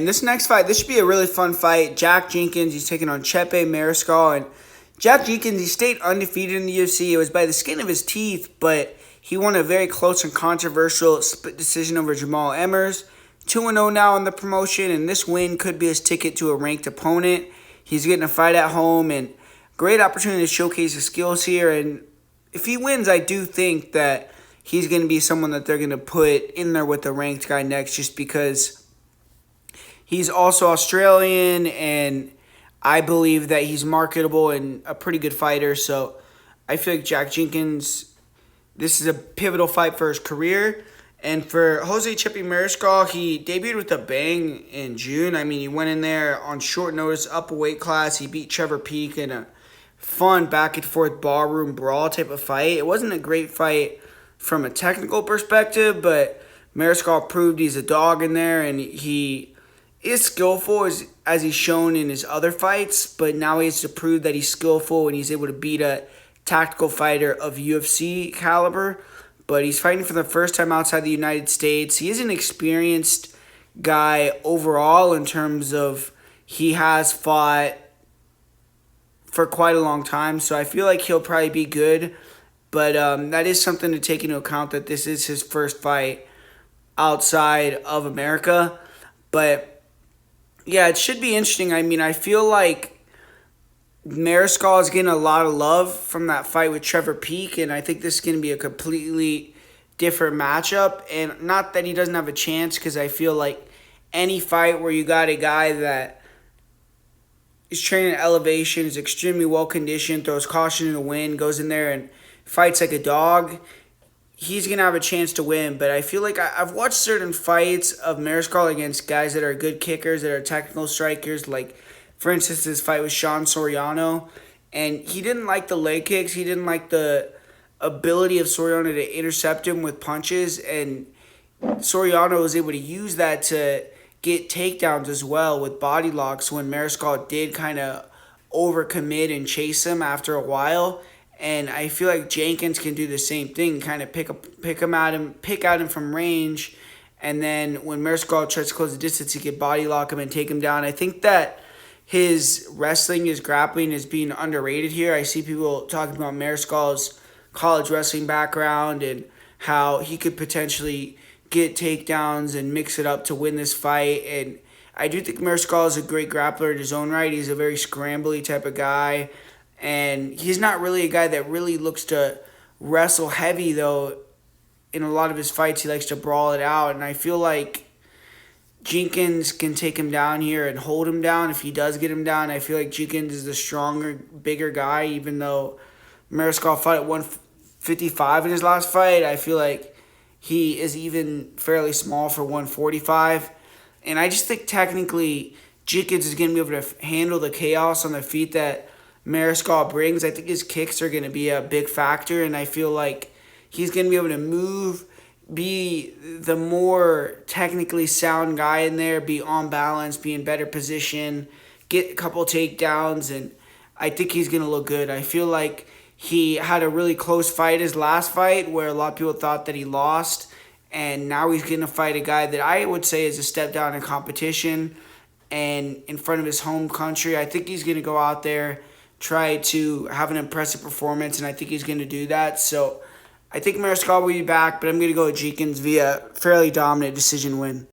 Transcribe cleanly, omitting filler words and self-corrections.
And this next fight, this should be a really fun fight. Jack Jenkins, he's taking on Chepe Mariscal. And Jack Jenkins, he stayed undefeated in the UFC. It was by the skin of his teeth, but he won a very close and controversial split decision over Jamal Emmers. 2-0 now in the promotion, and this win could be his ticket to a ranked opponent. He's getting a fight at home, and great opportunity to showcase his skills here. And if he wins, I do think that he's going to be someone that they're going to put in there with the ranked guy next, just because he's also Australian, and I believe that he's marketable and a pretty good fighter. So I feel like Jack Jenkins, this is a pivotal fight for his career. And for Jose Chepe Mariscal, he debuted with a bang in June. I mean, he went in there on short notice, up a weight class. He beat Trevor Peek in a fun back-and-forth ballroom brawl type of fight. It wasn't a great fight from a technical perspective, but Mariscal proved he's a dog in there, and he is skillful as he's shown in his other fights, but now he has to prove that he's skillful and he's able to beat a tactical fighter of UFC caliber. But he's fighting for the first time outside the United States. He is an experienced guy overall in terms of he has fought for quite a long time, so I feel like he'll probably be good. But that is something to take into account, that this is his first fight outside of America. But yeah, it should be interesting. I mean, I feel like Mariscal is getting a lot of love from that fight with Trevor Peek, and I think this is going to be a completely different matchup. And not that he doesn't have a chance, because I feel like any fight where you got a guy that is training at elevation, is extremely well conditioned, throws caution in the wind, goes in there and fights like a dog, he's going to have a chance to win. But I feel like I've watched certain fights of Mariscal against guys that are good kickers, that are technical strikers, like for instance, this fight with Sean Soriano, and he didn't like the leg kicks. He didn't like the ability of Soriano to intercept him with punches, and Soriano was able to use that to get takedowns as well with body locks when Mariscal did kind of overcommit and chase him after a while. And I feel like Jenkins can do the same thing, kind of pick at him from range, and then when Mariscal tries to close the distance, he can body lock him and take him down. I think that his wrestling, his grappling is being underrated here. I see people talking about Mariscal's college wrestling background and how he could potentially get takedowns and mix it up to win this fight. And I do think Mariscal is a great grappler in his own right. He's a very scrambly type of guy. And he's not really a guy that really looks to wrestle heavy, though. In a lot of his fights, he likes to brawl it out. And I feel like Jenkins can take him down here and hold him down. If he does get him down, I feel like Jenkins is the stronger, bigger guy, even though Mariscal fought at 155 in his last fight. I feel like he is even fairly small for 145. And I just think technically Jenkins is going to be able to handle the chaos on the feet that Mariscal brings. I think his kicks are going to be a big factor, and I feel like he's going to be able to move, be the more technically sound guy in there, be on balance, be in better position, get a couple takedowns, and I think he's going to look good. I feel like he had a really close fight his last fight where a lot of people thought that he lost, and now he's going to fight a guy that I would say is a step down in competition and in front of his home country. I think he's going to go out there, try to have an impressive performance, and I think he's going to do that. So I think Mariscal will be back, but I'm going to go with Jenkins via fairly dominant decision win.